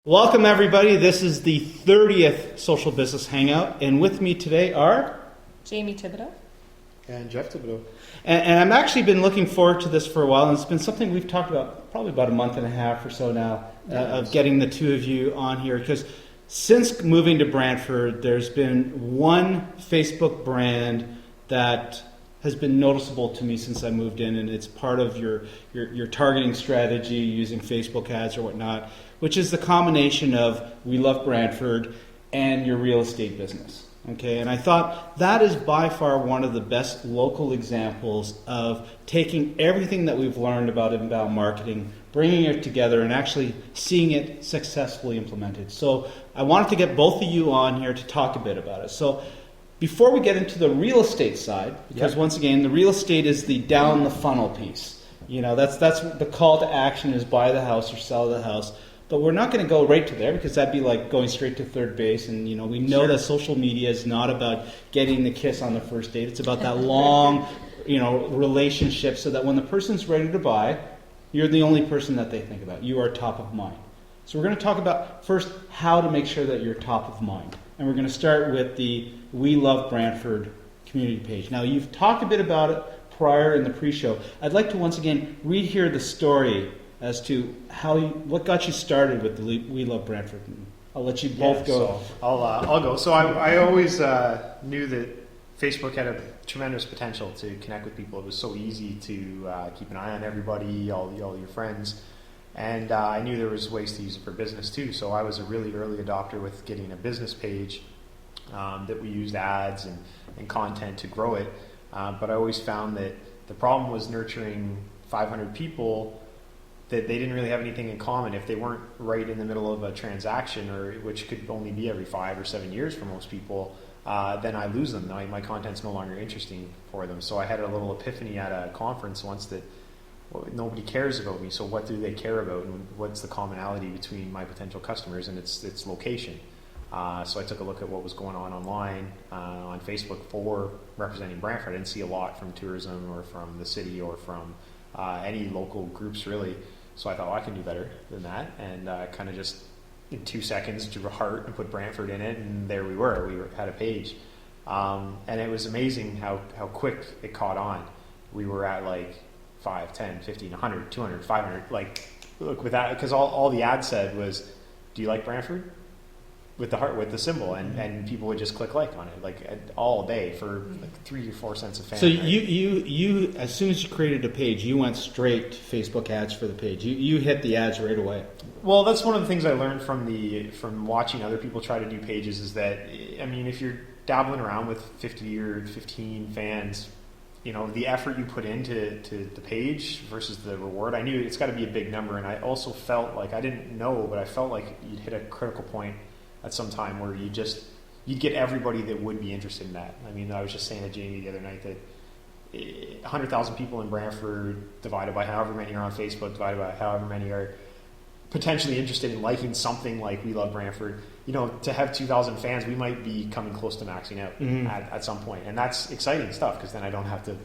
Welcome everybody. This is the 30th Social Business Hangout, and with me today are Jamie Thibodeau and Jeff Thibodeau. And I've actually been looking forward to this for a while, and it's been something we've talked about probably about a month and a half or so now, of getting the two of you on here, because since moving to Brantford, there's been one Facebook brand that has been noticeable to me since I moved in, and it's part of your targeting strategy using Facebook ads or whatnot, which is the combination of We Love Brantford and your real estate business. Okay, and I thought that is by far one of the best local examples of taking everything that we've learned about inbound marketing, bringing it together, and actually seeing it successfully implemented. So I wanted to get both of you on here to talk a bit about it. So before we get into the real estate side, because once again, the real estate is the down the funnel piece. You know, that's the call to action is buy the house or sell the house. But we're not going to go right to there, because that'd be like going straight to third base. And, you know, we know that social media is not about getting the kiss on the first date. It's about that long, relationship, so that when the person's ready to buy, you're the only person that they think about. You are top of mind. So we're going to talk about first how to make sure that you're top of mind. And we're going to start with the We Love Brantford community page. Now, you've talked a bit about it prior in the pre-show. I'd like to once again read here the story as to what got you started with the We Love Brantford. I'll let you both go. So I'll go. So I always knew that Facebook had a tremendous potential to connect with people. It was so easy to keep an eye on everybody, all your friends, and I knew there was ways to use it for business too. So I was a really early adopter with getting a business page that we used ads and content to grow it. But I always found that the problem was nurturing 500 people that they didn't really have anything in common. If they weren't right in the middle of a transaction, or which could only be every 5 or 7 years for most people, then I lose them. My content's no longer interesting for them. So I had a little epiphany at a conference once that nobody cares about me. So what do they care about, and what's the commonality between my potential customers? And it's location. So I took a look at what was going on online on Facebook for representing Brantford. I didn't see a lot from tourism or from the city or from any local groups really. So I thought, I can do better than that, and kind of just in 2 seconds drew a heart and put Brantford in it, and there we were. We had a page, and it was amazing how quick it caught on. We were at like 5, 10, 15, 100, 200, 500. Like, look, with that, because all the ad said was, "Do you like Brantford?" With the heart, with the symbol, and people would just click like on it, like all day for like 3 or 4 cents a fan. So you as soon as you created a page, you went straight to Facebook ads for the page. You hit the ads right away. Well, that's one of the things I learned from watching other people try to do pages, is that, I mean, if you're dabbling around with 50 or 15 fans, the effort you put into the page versus the reward, I knew it's got to be a big number. And I also felt like, I didn't know, but I felt like you'd hit a critical point at some time where you'd get everybody that would be interested in that. I mean, I was just saying to Jamie the other night that 100,000 people in Brantford divided by however many are on Facebook, divided by however many are potentially interested in liking something like We Love Brantford, to have 2,000 fans, we might be coming close to maxing out at some point. And that's exciting stuff, because then I don't have to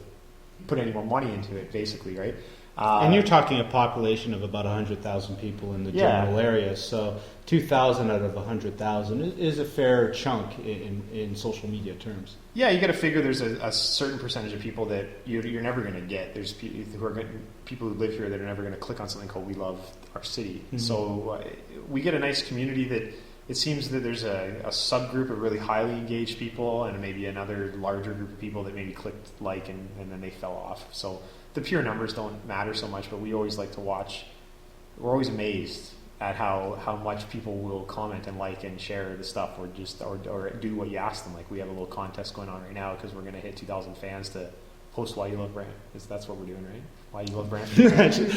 put any more money into it, basically, right? And you're talking a population of about 100,000 people in the general area, so 2,000 out of 100,000 is a fair chunk in social media terms. Yeah, you got to figure there's a certain percentage of people that you're never going to get. There's people who live here that are never going to click on something called We Love Our City. Mm-hmm. So we get a nice community that it seems that there's a subgroup of really highly engaged people, and maybe another larger group of people that maybe clicked like and then they fell off. So the pure numbers don't matter so much, but we always like to watch. We're always amazed at how much people will comment and like and share the stuff, or do what you ask them. Like, we have a little contest going on right now because we're going to hit 2,000 fans to post Why You Love Brantford. That's what we're doing, right? Why You Love Brantford.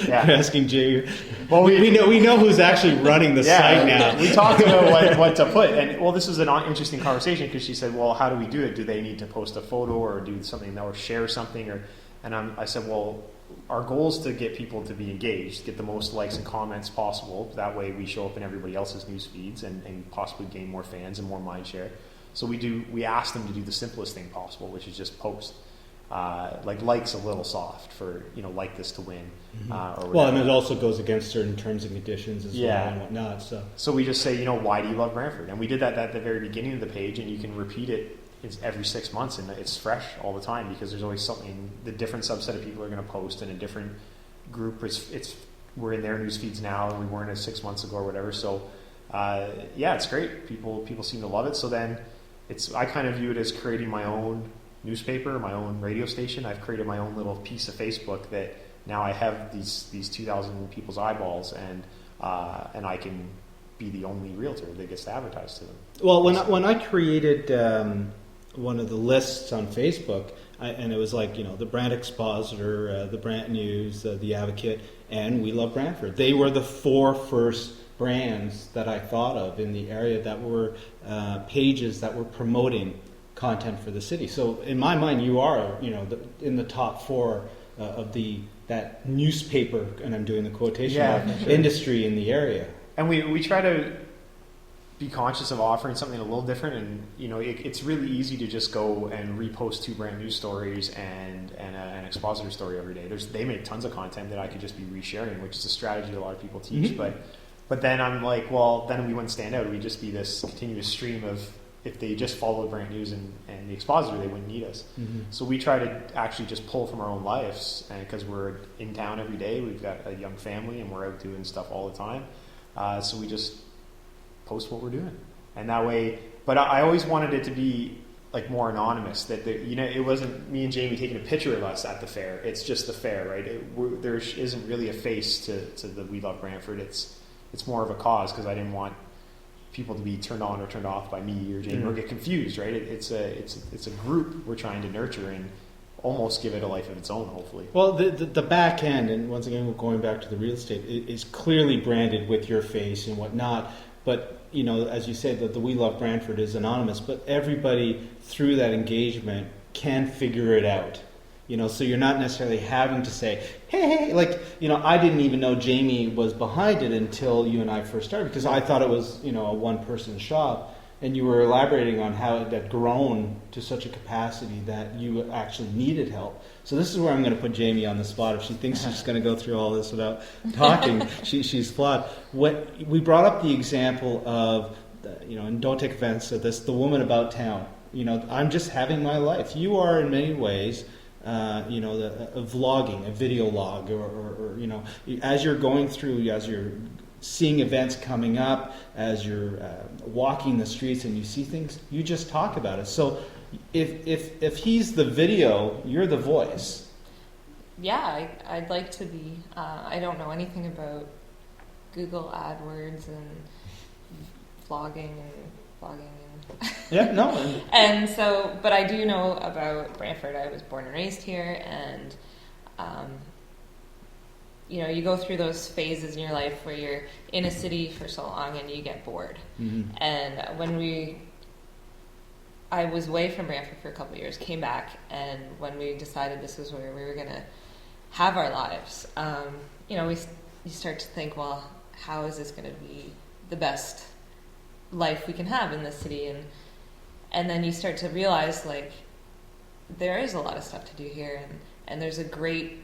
Yeah. You're asking Jay. Well, we know who's actually running the site now. We talked about what to put, and this is an interesting conversation, because she said, well, how do we do it? Do they need to post a photo or do something, or share something, and I said, well, our goal is to get people to be engaged, get the most likes and comments possible. That way we show up in everybody else's news feeds and possibly gain more fans and more mind share. So we ask them to do the simplest thing possible, which is just post. like's a little soft for like this to win. Or well, and it also goes against certain terms and conditions as well and whatnot. So we just say, why do you love Brantford? And we did that at the very beginning of the page, and you can repeat it every 6 months, and it's fresh all the time because there's always something. The different subset of people are going to post in a different group. We're in their news feeds now, and we weren't as 6 months ago or whatever. So it's great. People seem to love it. So then I kind of view it as creating my own newspaper, my own radio station. I've created my own little piece of Facebook that now I have these 2,000 people's eyeballs, and I can be the only realtor that gets to advertise to them. Well, when I created one of the lists on Facebook, and it was like the Brant Expositor, the Brant News, the Advocate, and We Love Brantford. They were the 4 first brands that I thought of in the area that were pages that were promoting content for the city. So in my mind, you are in the top 4 of that newspaper, and I'm doing the quotation mark, industry in the area. And we try to be conscious of offering something a little different, and it's really easy to just go and repost 2 brand news stories and an expositor story every day. They make tons of content that I could just be resharing, which is a strategy that a lot of people teach. Mm-hmm. But then I'm like, well, then we wouldn't stand out. We'd just be this continuous stream of, if they just followed brand news and the expositor, they wouldn't need us. Mm-hmm. So we try to actually just pull from our own lives, and because we're in town every day, we've got a young family, and we're out doing stuff all the time. So we just post what we're doing, and that way. But I always wanted it to be like more anonymous. That it wasn't me and Jamie taking a picture of us at the fair. It's just the fair, right? There isn't really a face to the We Love Brantford. It's more of a cause, because I didn't want people to be turned on or turned off by me or Jamie, or get confused, right? It's a group we're trying to nurture and almost give it a life of its own, hopefully. Well, the back end, and once again, going back to the real estate, is clearly branded with your face and whatnot. But, as you say, the We Love Brantford is anonymous, but everybody through that engagement can figure it out. So you're not necessarily having to say, hey, I didn't even know Jamie was behind it until you and I first started, because I thought it was, a one-person shop. And you were elaborating on how it had grown to such a capacity that you actually needed help. So this is where I'm going to put Jamie on the spot. If she thinks she's going to go through all this without talking, she's flawed. We brought up the example of, and don't take offense to this, the woman about town. I'm just having my life. You are in many ways, a vlogging, a video log, or as you're going through, as you're seeing events coming up, as you're walking the streets and you see things, you just talk about it. So if he's the video, you're the voice. Yeah, I'd like to be. I don't know anything about Google AdWords and vlogging and yeah, no. And so, but I do know about Brantford. I was born and raised here, and you go through those phases in your life where you're in a city for so long and you get bored. Mm-hmm. And when I was away from Brantford for a couple of years, came back, and when we decided this was where we were going to have our lives, you start to think, well, how is this going to be the best life we can have in this city? And then you start to realize, there is a lot of stuff to do here, and there's a great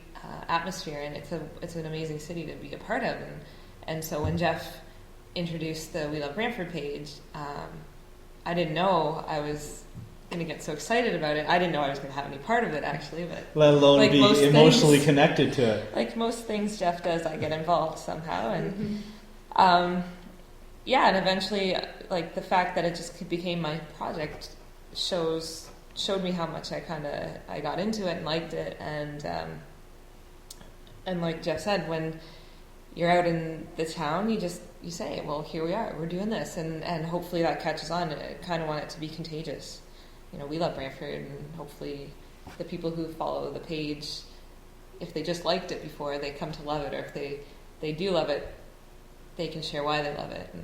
atmosphere, and it's an amazing city to be a part of. And so when Jeff introduced the We Love Brantford page, I didn't know I was going to get so excited about it. I didn't know I was going to have any part of it, actually. But let alone be emotionally connected to it. Like most things Jeff does, I get involved somehow. And and eventually, the fact that it just became my project showed me how much I got into it and liked it. And like Jeff said, when you're out in the town, you say, well, here we are, we're doing this, and hopefully that catches on. I kind of want it to be contagious. We love Brantford, and hopefully the people who follow the page, if they just liked it before, they come to love it, or if they do love it, they can share why they love it. And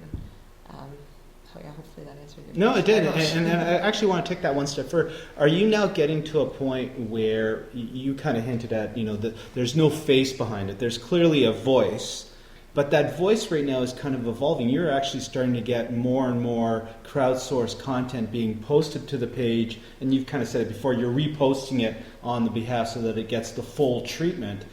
hopefully that answered your question. No, it did, and I actually want to take that one step further. Are you now getting to a point where you kind of hinted at, that there's no face behind it? There's clearly a voice, But that voice right now is kind of evolving. You're actually starting to get more and more crowdsourced content being posted to the page, and you've kind of said it before, you're reposting it on the behalf so that it gets the full treatment.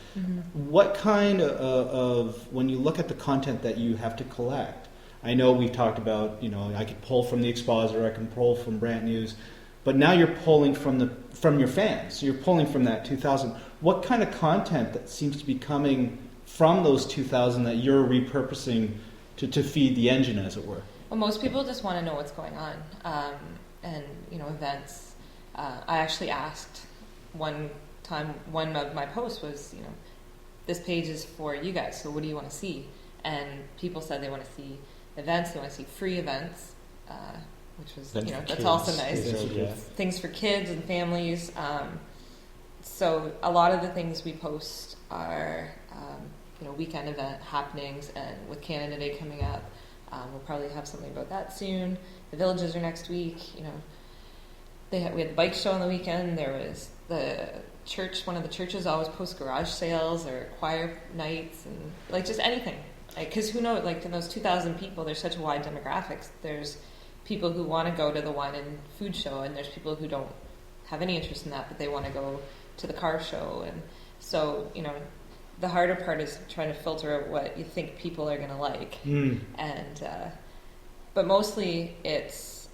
What kind of, when you look at the content that you have to collect, I know we've talked about, I could pull from the Expositor, I can pull from Brand News, but now you're pulling from your fans. So you're pulling from that 2,000. What kind of content that seems to be coming from those 2,000 that you're repurposing to feed the engine, as it were? Well, most people just want to know what's going on, and events. I actually asked one time. One of my posts was, this page is for you guys. So what do you want to see? And people said they want to see events. They want to see free events, which was that's also nice. Things for kids and families. So a lot of the things we post are weekend event happenings, and with Canada Day coming up, we'll probably have something about that soon. The villages are next week. We had the bike show on the weekend. There was the church. One of the churches always posts garage sales or choir nights, and just anything. Because who knows? In those 2,000 people, there's such a wide demographics. There's people who want to go to the wine and food show, and there's people who don't have any interest in that, but they want to go to the car show. And so, the harder part is trying to filter out what you think people are going to like. But mostly it's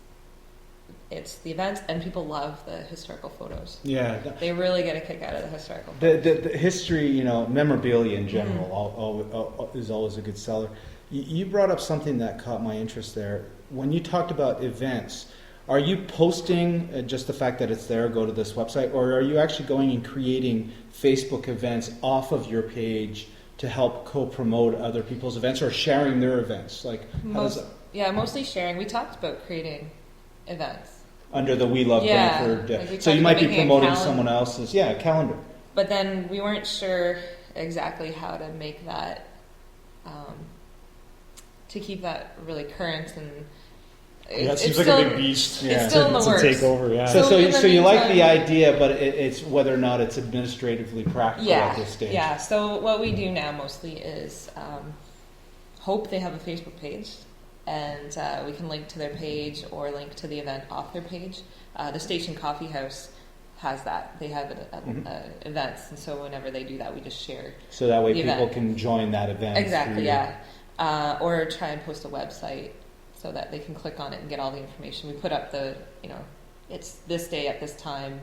the events, and people love the historical photos. Yeah. They really get a kick out of the historical photos. The history, memorabilia in general is always a good seller. You brought up something that caught my interest there. When you talked about events, are you posting just the fact that it's there, go to this website, or are you actually going and creating Facebook events off of your page to help co-promote other people's events, or sharing their events? Mostly sharing. We talked about creating events. Under the We Love Brantford. So you might be promoting someone else's calendar. But then we weren't sure exactly how to make that, to keep that really current, and it seems like a big beast. It's still in the works. To take over. Yeah. So you like the idea, but it's whether or not it's administratively practical at this stage. Yeah. So what we do now mostly is hope they have a Facebook page, and we can link to their page or link to the event off their page. The Station Coffee House has that. They have events, and so whenever they do that, we just share. So that way people can join that event. Exactly. Yeah. Or try and post a website, so that they can click on it and get all the information. We put up it's this day at this time,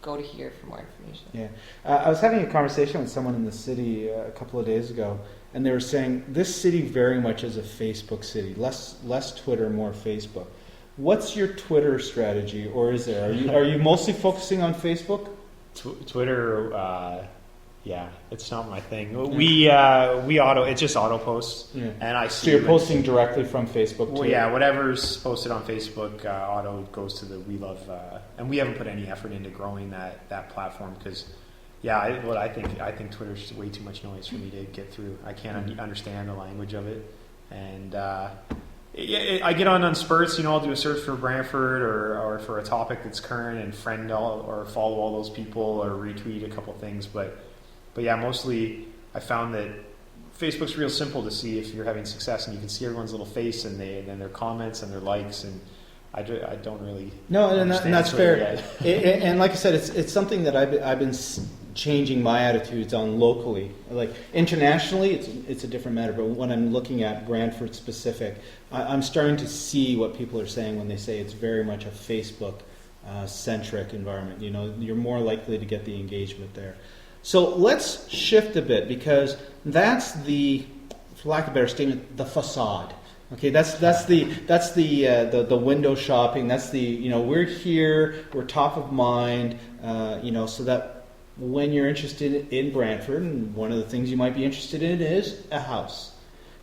go to here for more information. Yeah. I was having a conversation with someone in the city a couple of days ago, and they were saying this city very much is a Facebook city, less Twitter, more Facebook. What's your Twitter strategy, or is there? Are you mostly focusing on Facebook? Twitter, it's not my thing. It's just auto posts, and I see. So you're posting directly from Facebook too? Well, whatever's posted on Facebook, auto goes to the We Love, and we haven't put any effort into growing that platform because, I think Twitter's way too much noise for me to get through. I can't understand the language of it, and I get on spurts. I'll do a search for Brantford or for a topic that's current and friend or follow all those people or retweet a couple things, but mostly I found that Facebook's real simple to see if you're having success, and you can see everyone's little face and their comments and their likes, and I don't really. No, and that's fair. And like I said, it's something that I've been changing my attitudes on locally. Like internationally, it's a different matter. But when I'm looking at Brantford specific, I'm starting to see what people are saying when they say it's very much a Facebook centric environment. You're more likely to get the engagement there. So let's shift a bit, because that's for lack of a better statement, the facade. Okay, that's the window shopping. That's we're here, we're top of mind. So that when you're interested in Brantford, and one of the things you might be interested in is a house.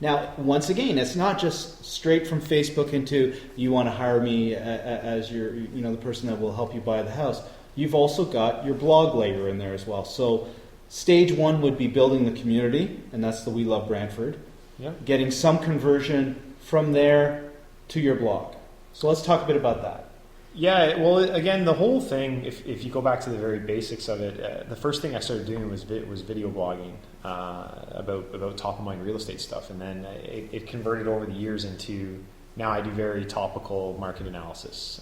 Now, once again, it's not just straight from Facebook into you want to hire me as your the person that will help you buy the house. You've also got your blog layer in there as well. So stage one would be building the community, and that's the We Love Brantford. Yeah. Getting some conversion from there to your blog. So let's talk a bit about that. Yeah, well, again, the whole thing, if you go back to the very basics of it, the first thing I started doing was video blogging about top of mind real estate stuff, and then it converted over the years into now I do very topical market analysis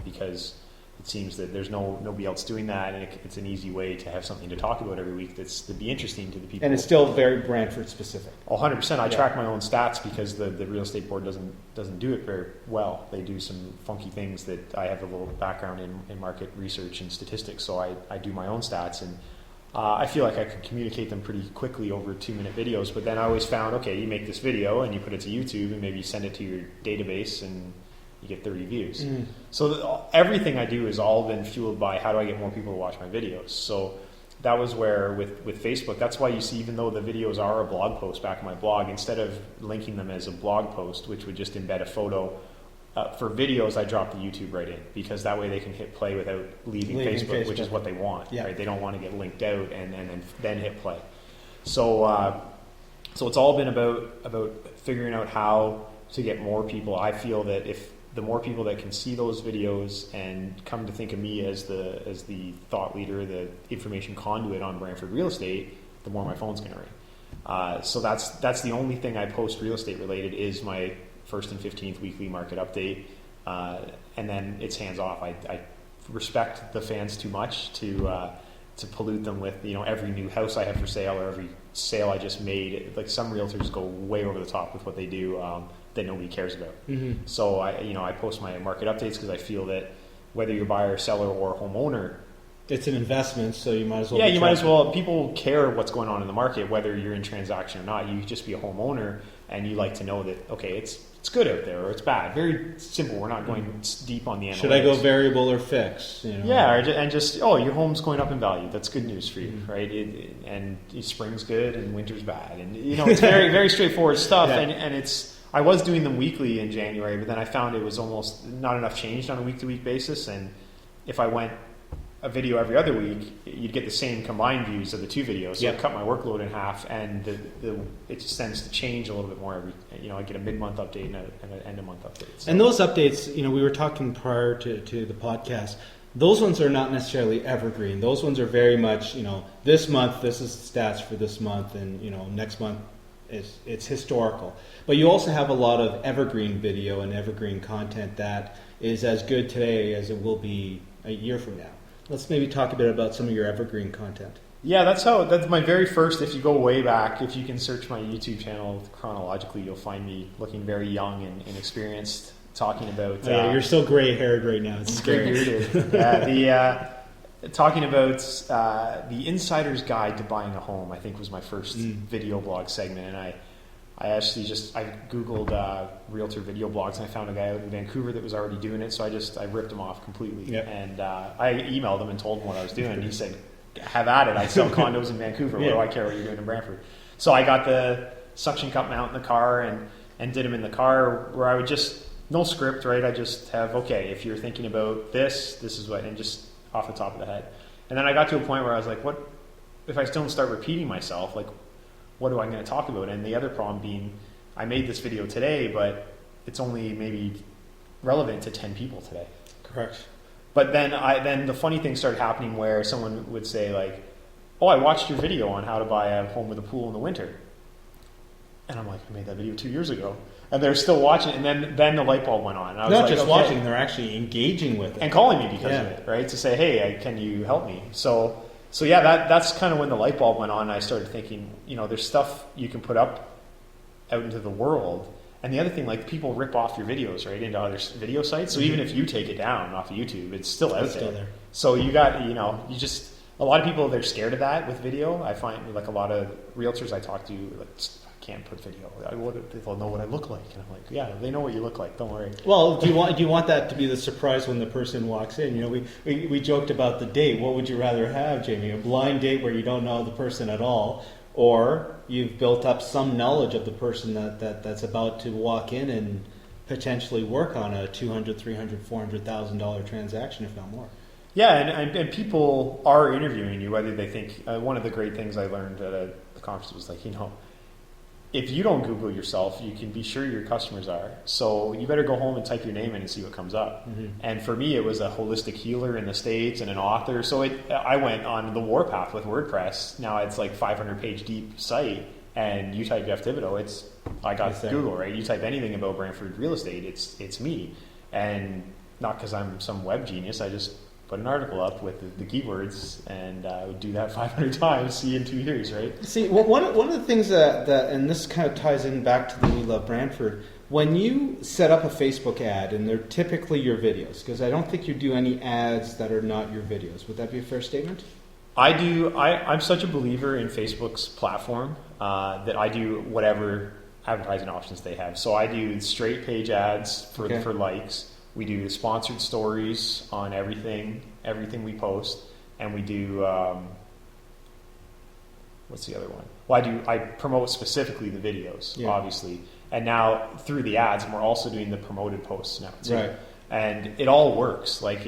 because it seems that there's nobody else doing that, and it's an easy way to have something to talk about every week to be interesting to the people. And it's still very Brantford specific. 100%. I track my own stats because the real estate board doesn't do it very well. They do some funky things that I have a little background in market research and statistics, so I do my own stats, and I feel like I can communicate them pretty quickly over 2-minute videos. But then I always found, okay, you make this video and you put it to YouTube, and maybe you send it to your database and you get 30 views. So everything I do has all been fueled by how do I get more people to watch my videos. So that was where with Facebook, that's why you see, even though the videos are a blog post back on my blog, instead of linking them as a blog post, which would just embed a photo, for videos I drop the YouTube right in, because that way they can hit play without leaving Facebook, which is what they want. Yeah. Right? They don't want to get linked out and then hit play. So it's all been about figuring out how to get more people. I feel that if the more people that can see those videos and come to think of me as the thought leader, the information conduit on Brantford real estate, the more my phone's going to ring. So that's the only thing I post real estate related is my 1st and 15th weekly market update, and then it's hands off. I respect the fans too much to pollute them with every new house I have for sale or every sale I just made. Like, some realtors go way over the top with what they do that nobody cares about. So I post my market updates because I feel that whether you're buyer, seller, or homeowner, It's an investment, so you might as well. yeah, you might as well. People care what's going on in the market, whether you're in transaction or not. You could just be a homeowner and you like to know that, okay, it's good out there or it's bad. Very simple. We're not going deep on the analytics. Should I go variable or fix? Yeah, and just your home's going up in value. That's good news for you, right? And spring's good and winter's bad, and it's very very straightforward stuff. Yeah. And it's I was doing them weekly in January, but then I found it was almost not enough changed on a week to week basis. And if I went a video every other week, you'd get the same combined views of the two videos. So Yep. it cut my workload in half, and it just tends to change a little bit more every. I get a mid-month update and an end-of-month update. So. And those updates, we were talking prior to the podcast. Those ones are not necessarily evergreen. Those ones are very much, this month this is stats for this month, and next month it's historical. But you also have a lot of evergreen video and evergreen content that is as good today as it will be a year from now. Let's maybe talk a bit about some of your evergreen content. Yeah, that's my very first. If you go way back, if you can search my YouTube channel chronologically, you'll find me looking very young and inexperienced, talking about. You're still gray-haired right now. It's scary. Bearded. Talking about the Insider's Guide to Buying a Home. I think was my first video blog segment, and I actually I googled realtor video blogs, and I found a guy out in Vancouver that was already doing it. So I ripped him off completely, Yep. and I emailed him and told him what I was doing. And he said, "Have at it! I sell condos in Vancouver. What do I care what you're doing in Brantford?" So I got the suction cup mount in the car and did them in the car, where I would just no script, right? I just have if you're thinking about this is what, and just off the top of the head. And then I got to a point where I was like, what if I don't start repeating myself? Like, what am I going to talk about? And the other problem being, I made this video today, but it's only maybe relevant to 10 people today. Correct. But then the funny thing started happening where someone would say like, "Oh, I watched your video on how to buy a home with a pool in the winter." And I'm like, I made that video 2 years ago. And they're still watching, and then the light bulb went on. And I was Not like, just watching, they're actually engaging with it. and calling me because of it, right? To say, "Hey, can you help me?" So yeah, that's kind of when the light bulb went on. And I started thinking, there's stuff you can put up out into the world. And the other thing, like, people rip off your videos, right, into other video sites. So even if you take it down off of YouTube, it's still out there. So you got, a lot of people, they're scared of that with video. I find, like, a lot of realtors I talk to, like, I can't put video. They'll know what I look like. And I'm like, yeah, they know what you look like. Don't worry. Well, do you want that to be the surprise when the person walks in? We joked about the date. What would you rather have, Jamie? A blind date where you don't know the person at all, or you've built up some knowledge of the person that's about to walk in and potentially work on a $200,000, $300,000, $400,000 transaction, if not more. Yeah, and people are interviewing you, whether they think. One of the great things I learned at the conference was like, if you don't Google yourself, you can be sure your customers are. So you better go home and type your name in and see what comes up. And for me, it was a holistic healer in the States and an author. So I went on the warpath with WordPress. Now it's like 500-page deep site, and you type Jeff Thibodeau, I got Google, right? You type anything about Brantford real estate, it's me. And not because I'm some web genius, I just put an article up with the keywords, and I would do that 500 times, see in 2 years, right? See, one of the things that, and this kind of ties in back to the We Love Brantford, when you set up a Facebook ad, and they're typically your videos, because I don't think you do any ads that are not your videos. Would that be a fair statement? I do. I'm such a believer in Facebook's platform that I do whatever advertising options they have. So I do straight page ads for likes. We do sponsored stories on everything we post, and we do what's the other one? Well, I promote specifically the videos, obviously, and now through the ads, and we're also doing the promoted posts now too. Right. And it all works. Like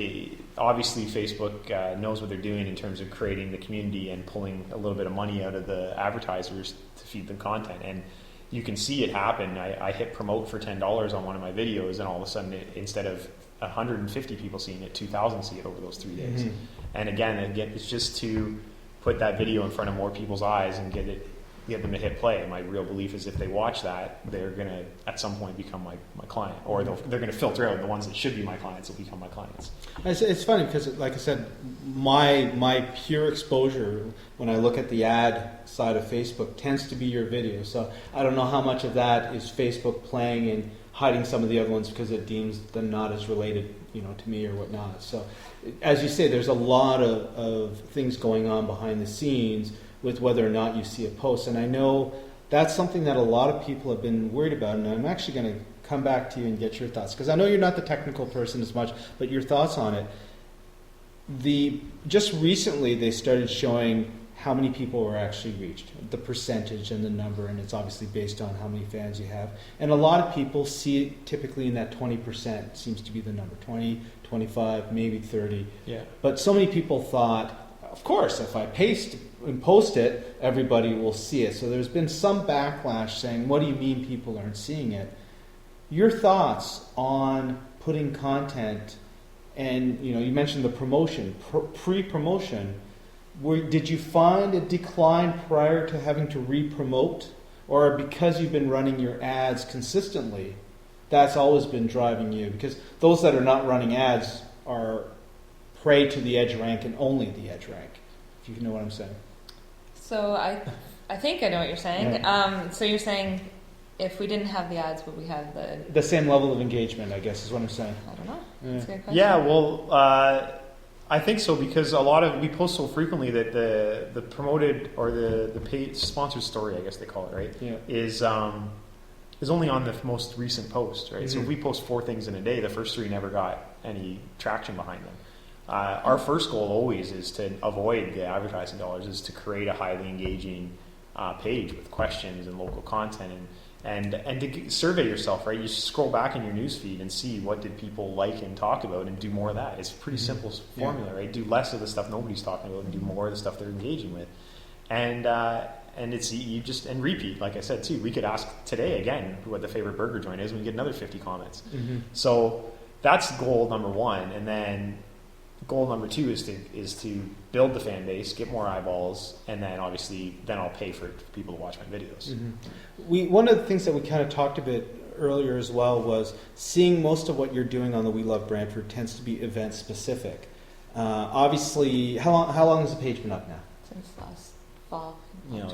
obviously, Facebook knows what they're doing in terms of creating the community and pulling a little bit of money out of the advertisers to feed them content. And you can see it happen. I hit promote for $10 on one of my videos, and all of a sudden, instead of 150 people seeing it, 2,000 see it over those 3 days. And again, it's just to put that video in front of more people's eyes and get them to hit play. My real belief is if they watch that, they're going to at some point become my client, or they're going to filter out the ones that should be my clients will become my clients. It's funny because, like I said, my pure exposure when I look at the ad side of Facebook tends to be your video. So I don't know how much of that is Facebook playing and hiding some of the other ones because it deems them not as related, to me or whatnot. So as you say, there's a lot of things going on behind the scenes with whether or not you see a post. And I know that's something that a lot of people have been worried about, and I'm actually going to come back to you and get your thoughts, because I know you're not the technical person as much, but your thoughts on it. Just recently they started showing how many people were actually reached, the percentage and the number, and it's obviously based on how many fans you have. And a lot of people see it typically in that 20% seems to be the number, 20, 25, maybe 30. Yeah. But so many people thought, of course, if I paste and post it, everybody will see it. So there's been some backlash saying, what do you mean people aren't seeing it? Your thoughts on putting content, and you mentioned the promotion, pre-promotion. Did you find a decline prior to having to re-promote? Or because you've been running your ads consistently, that's always been driving you? Because those that are not running ads are prey to the edge rank and only the edge rank, if you know what I'm saying. So I think I know what you're saying. Yeah. So you're saying if we didn't have the ads, would we have the same level of engagement, I guess is what I'm saying. I don't know. That's a good question. Yeah, well, I think so, because we post so frequently that the promoted or the paid sponsored story, I guess they call it, right? Yeah. Is only on the most recent post, right? So if we post 4 things in a day, the first 3 never got any traction behind them. Our first goal always is to avoid the advertising dollars, is to create a highly engaging page with questions and local content, and to survey yourself, right? You scroll back in your newsfeed and see what did people like and talk about, and do more of that. It's a pretty simple formula, right? Do less of the stuff nobody's talking about and do more of the stuff they're engaging with, and it's and repeat. Like I said too, we could ask today again what the favorite burger joint is, and we get another 50 comments. So that's goal number 1, and then goal number 2 is to build the fan base, get more eyeballs, and then obviously I'll pay for people to watch my videos. One of the things that we kind of talked a bit earlier as well was seeing most of what you're doing on the We Love Brantford tends to be event specific. Obviously, how long has the page been up now? Since last fall.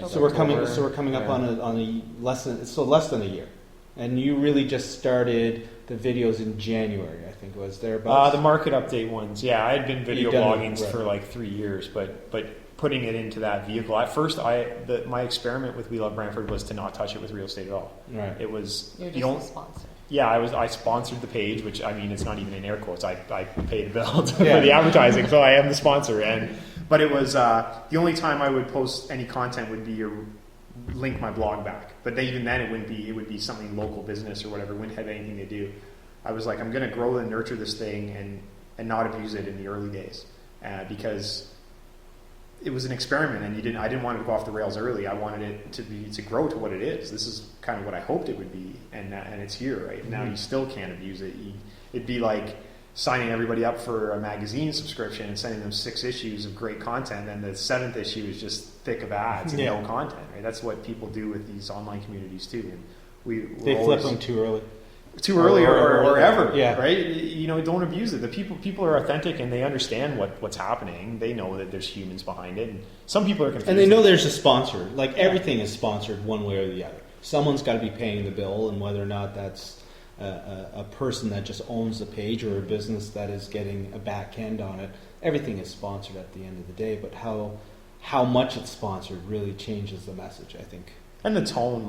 So we're coming up on a less than a year, and you really just started the videos in January, I think it was thereabouts. The market update ones, yeah. I had been video blogging for like 3 years, but putting it into that vehicle. At first, my experiment with We Love Brantford was to not touch it with real estate at all. Right. It was You're just a sponsor. Yeah, I sponsored the page, which I mean it's not even in air quotes. I paid the bill for the advertising, so I am the sponsor. But it was the only time I would post any content would be link my blog back. But even then it would be something local business or whatever. It wouldn't have anything to do. I was like, I'm going to grow and nurture this thing and not abuse it in the early days, because it was an experiment, and I didn't want it to go off the rails early. I wanted it to grow to what it is. This is kind of what I hoped it would be, and it's here right now. You still can't abuse it. It'd be like signing everybody up for a magazine subscription and sending them 6 issues of great content, and the 7th issue is just thick of ads and no content. Right? That's what people do with these online communities too, and they flip them too early. Too early or ever, yeah. Right? Don't abuse it. The people are authentic and they understand what's happening. They know that there's humans behind it, and some people are confused. And they know there's a sponsor. Like everything is sponsored one way or the other. Someone's got to be paying the bill, and whether or not that's a person that just owns the page or a business that is getting a back end on it, everything is sponsored at the end of the day. But how much it's sponsored really changes the message, I think. And the tone,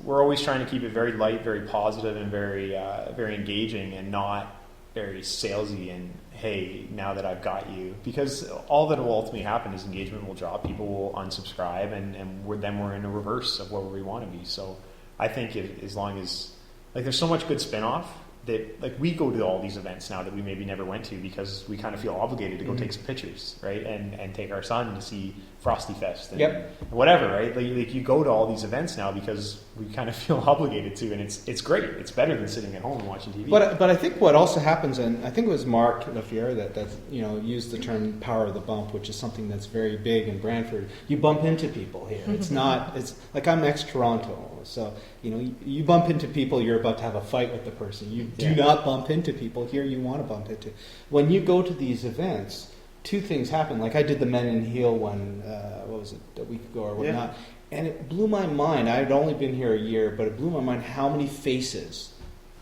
we're always trying to keep it very light, very positive, and very very engaging, and not very salesy and, hey, now that I've got you. Because all that will ultimately happen is engagement will drop, people will unsubscribe, and then we're in a reverse of where we want to be. So I think as long as, there's so much good spin-off that, we go to all these events now that we maybe never went to because we kind of feel obligated to go take some pictures, right? And take our son to see Frosty Fest and whatever, right? You go to all these events now because we kind of feel obligated to, and it's great. It's better than sitting at home and watching TV. But I think what also happens, and I think it was Mark Lafiere that used the term power of the bump, which is something that's very big in Brantford. You bump into people here. It's like I'm ex-Toronto, so you bump into people, you're about to have a fight with the person. You do not bump into people here. You want to bump into. When you go to these events, 2 things happen. Like I did the Men in Heel one, what was it, a week ago or whatnot, and it blew my mind. I had only been here a year, but it blew my mind how many faces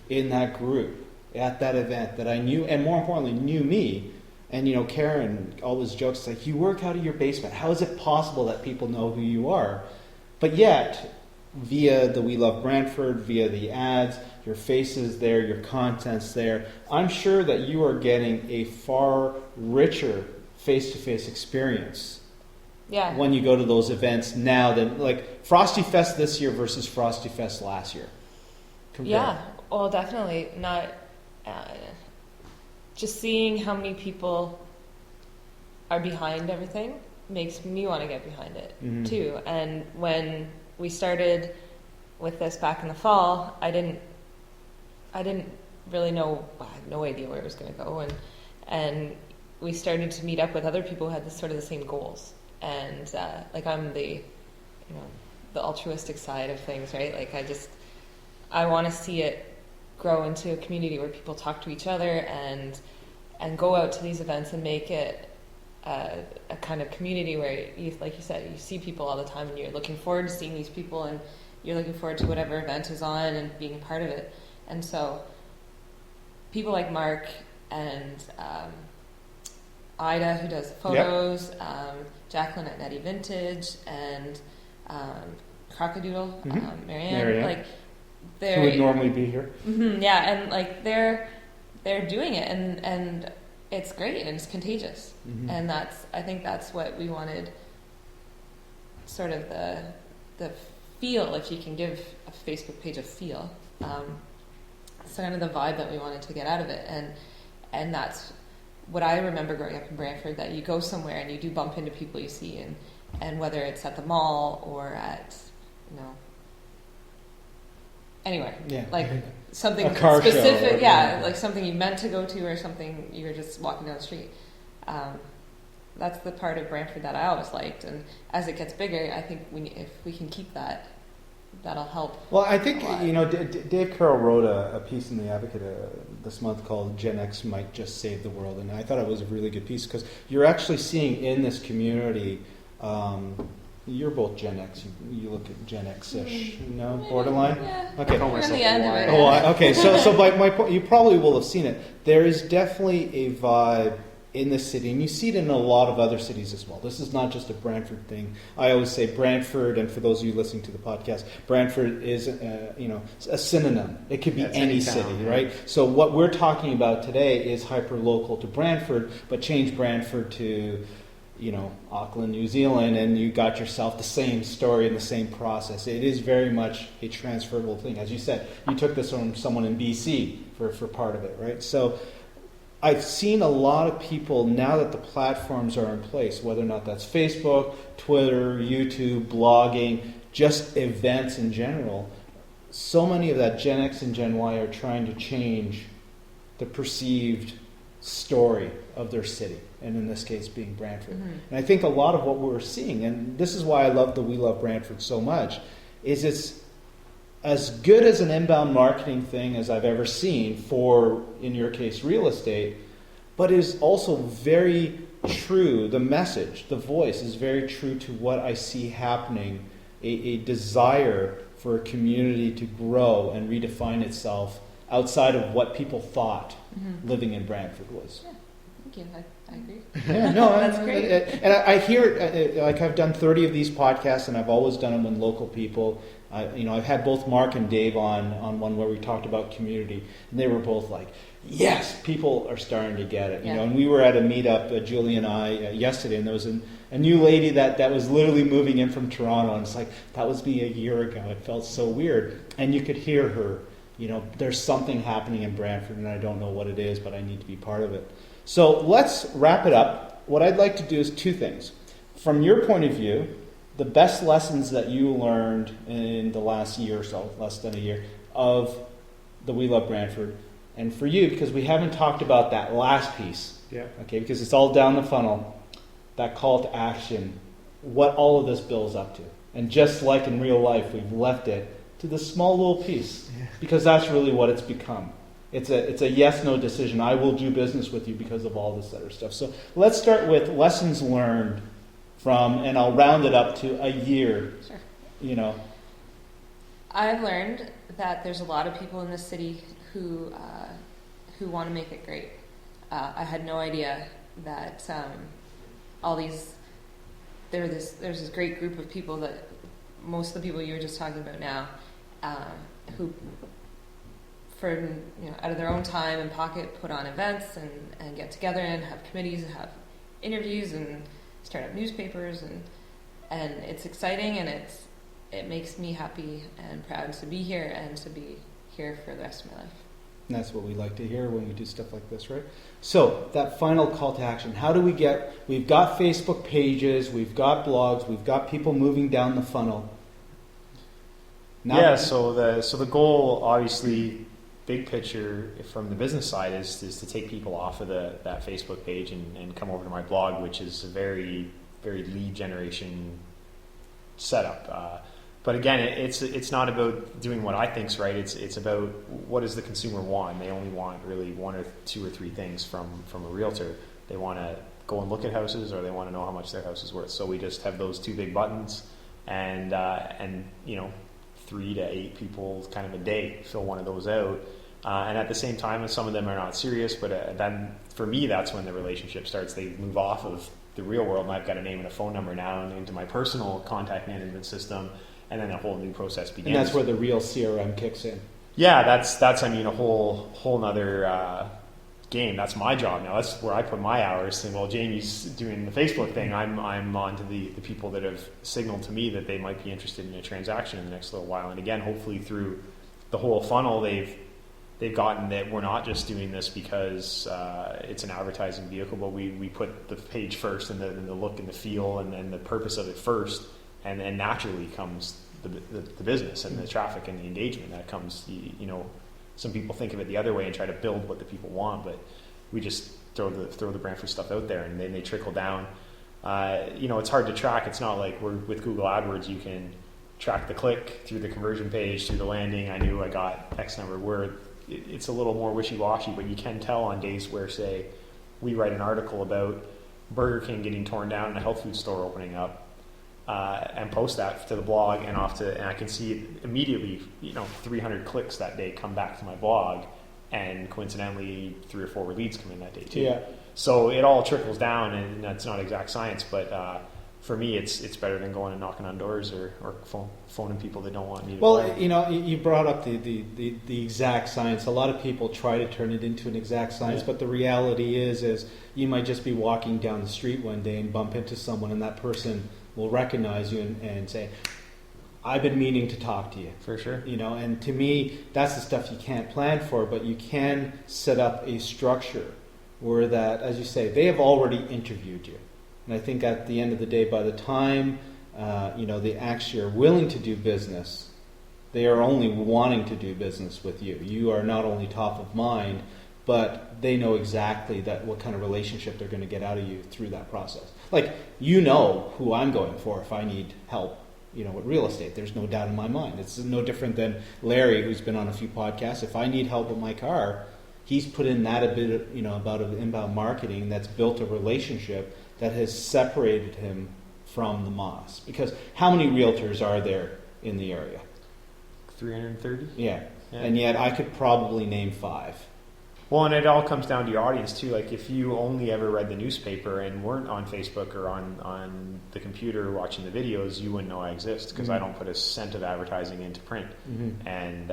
in that group at that event that I knew, and more importantly, knew me. And Karen always jokes like, "You work out of your basement. How is it possible that people know who you are?" But yet, via the We Love Brantford, via the ads, your face is there, your content's there. I'm sure that you are getting a far richer face-to-face experience when you go to those events now than like Frosty Fest this year versus Frosty Fest last year. Compare. Yeah, well, definitely not. Just seeing how many people are behind everything makes me want to get behind it too. And when we started with this back in the fall, I didn't really know. I had no idea where it was going to go, and we started to meet up with other people who had the same goals. And I'm the altruistic side of things, right? I want to see it grow into a community where people talk to each other and go out to these events and make it a kind of community where, like you said, you see people all the time and you're looking forward to seeing these people and you're looking forward to whatever event is on and being a part of it. And so people like Mark and Ida, who does the photos, Jacqueline at Netty Vintage, and Crockadoodle, Marianne, who would normally be here. And they're doing it, and it's great and it's contagious, and I think that's what we wanted. Sort of the feel, if you can give a Facebook page a feel, it's kind of the vibe that we wanted to get out of it, and that's what I remember growing up in Brantford, that you go somewhere and you do bump into people you see, and whether it's at the mall or at anywhere, something a car specific, show, something you meant to go to or something you were just walking down the street. That's the part of Brantford that I always liked, and as it gets bigger, I think if we can keep that, that'll help. Well, I think Dave Carroll wrote a piece in the Advocate this month called "Gen X Might Just Save the World," and I thought it was a really good piece because you're actually seeing in this community. You're both Gen X. You look at Gen X-ish, borderline. Yeah. Okay. We're on the end of it. Okay. So by my point, you probably will have seen it. There is definitely a vibe in the city, and you see it in a lot of other cities as well. This is not just a Brantford thing. I always say Brantford, and for those of you listening to the podcast, Brantford is a synonym. It could be any city, right? So what we're talking about today is hyper local to Brantford, but change Brantford to Auckland, New Zealand, and you got yourself the same story and the same process. It is very much a transferable thing. As you said, you took this from someone in BC for part of it, right? So I've seen a lot of people, now that the platforms are in place, whether or not that's Facebook, Twitter, YouTube, blogging, just events in general, so many of that Gen X and Gen Y are trying to change the perceived story of their city, and in this case being Brantford. And I think a lot of what we're seeing, and this is why I love the We Love Brantford so much, is it's as good as an inbound marketing thing as I've ever seen for, in your case, real estate, but is also very true. The message, the voice is very true to what I see happening, a desire for a community to grow and redefine itself outside of what people thought living in Brantford was. Yeah, thank you. I agree. Yeah, no, That's great. And I hear it, like I've done 30 of these podcasts, and I've always done them with local people. I've had both Mark and Dave on one where we talked about community, and they were both like, yes, people are starting to get it. Yeah. And we were at a meetup, Julie and I, yesterday, and there was a new lady that was literally moving in from Toronto, and it's like, that was me a year ago. It felt so weird. And you could hear her, there's something happening in Brantford, and I don't know what it is, but I need to be part of it. So let's wrap it up. What I'd like to do is two things. From your point of view, the best lessons that you learned in the last year or so, less than a year, of the We Love Brantford. And for you, because we haven't talked about that last piece, okay, because it's all down the funnel, that call to action, what all of this builds up to. And just like in real life, we've left it to this small little piece, because that's really what it's become. It's a yes-no decision. I will do business with you because of all this other stuff. So let's start with lessons learned from, and I'll round it up to a year. Sure. I've learned that there's a lot of people in this city who want to make it great. I had no idea that there's this great group of people that most of the people you were just talking about now, who out of their own time and pocket put on events and get together and have committees and have interviews and start up newspapers and it's exciting, and it makes me happy and proud to be here and to be here for the rest of my life. And that's what we like to hear when we do stuff like this, right? So that final call to action, how do we've got Facebook pages, we've got blogs, we've got people moving down the funnel. So the goal, obviously, big picture from the business side is to take people off of that Facebook page and come over to my blog, which is a very, very lead generation setup. But again, it's not about doing what I think's right. It's about what does the consumer want. They only want really one or two or three things from a realtor. They want to go and look at houses, or they want to know how much their house is worth. So we just have those two big buttons, and 3 to 8 people kind of a day fill one of those out. And at the same time, some of them are not serious, but then for me, that's when the relationship starts. They move off of the real world, and I've got a name and a phone number now, and into my personal contact management system, and then a whole new process begins. And that's where the real CRM kicks in. Yeah, that's a whole nother game. That's my job now. That's where I put my hours. Saying, well, Jamie's doing the Facebook thing. I'm on to the people that have signaled to me that they might be interested in a transaction in the next little while. And again, hopefully through the whole funnel, they've gotten that we're not just doing this because it's an advertising vehicle, but we put the page first, and the look and the feel and then the purpose of it first, and then naturally comes the business and the traffic and the engagement that comes. Some people think of it the other way and try to build what the people want, but we just throw the Brantford stuff out there, and then they trickle down. It's hard to track. It's not like with Google AdWords, you can track the click through the conversion page, through the landing. I knew I got X number. Where it's a little more wishy-washy, but you can tell on days where, say, we write an article about Burger King getting torn down and a health food store opening up, and post that to the blog and I can see immediately, 300 clicks that day come back to my blog, and coincidentally 3 or 4 leads come in that day too. Yeah. So it all trickles down, and that's not exact science, but for me, it's better than going and knocking on doors or phoning people that don't want me to. Well, you brought up the exact science. A lot of people try to turn it into an exact science, but the reality is you might just be walking down the street one day and bump into someone, and that person will recognize you and say, I've been meaning to talk to you. For sure. And to me, that's the stuff you can't plan for, but you can set up a structure were that, as you say, they have already interviewed you. And I think at the end of the day, by the time they actually are willing to do business, they are only wanting to do business with you. You are not only top of mind, but they know exactly what kind of relationship they're going to get out of you through that process. Like, you know who I'm going for if I need help, with real estate. There's no doubt in my mind. It's no different than Larry, who's been on a few podcasts. If I need help with my car, he's put in that a bit, about inbound marketing that's built a relationship that has separated him from the Moss. Because how many realtors are there in the area? 330? Yeah. And yet I could probably name 5. Well, and it all comes down to your audience too. Like, if you only ever read the newspaper and weren't on Facebook or on the computer watching the videos, you wouldn't know I exist, because I don't put a cent of advertising into print. And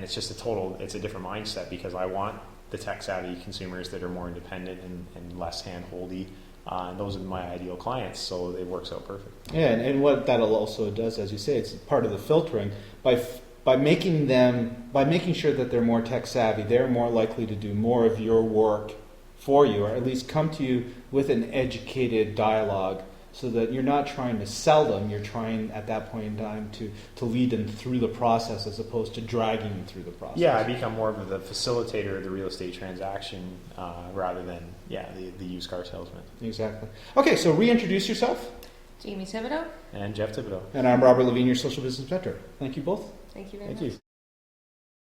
it's just it's a different mindset, because I want the tech savvy consumers that are more independent and less hand-holdy. And those are my ideal clients, so it works out perfect. Yeah, and what that also does, as you say, it's part of the filtering. By making sure that they're more tech savvy, they're more likely to do more of your work for you, or at least come to you with an educated dialogue, so that you're not trying to sell them, you're trying at that point in time to lead them through the process as opposed to dragging them through the process. Yeah, I become more of the facilitator of the real estate transaction rather than the used car salesman. Exactly. Okay, so reintroduce yourself. Jamie Thibodeau. And Jeff Thibodeau. And I'm Robert Levine, your social business mentor. Thank you both. Thank you very Thank much. you.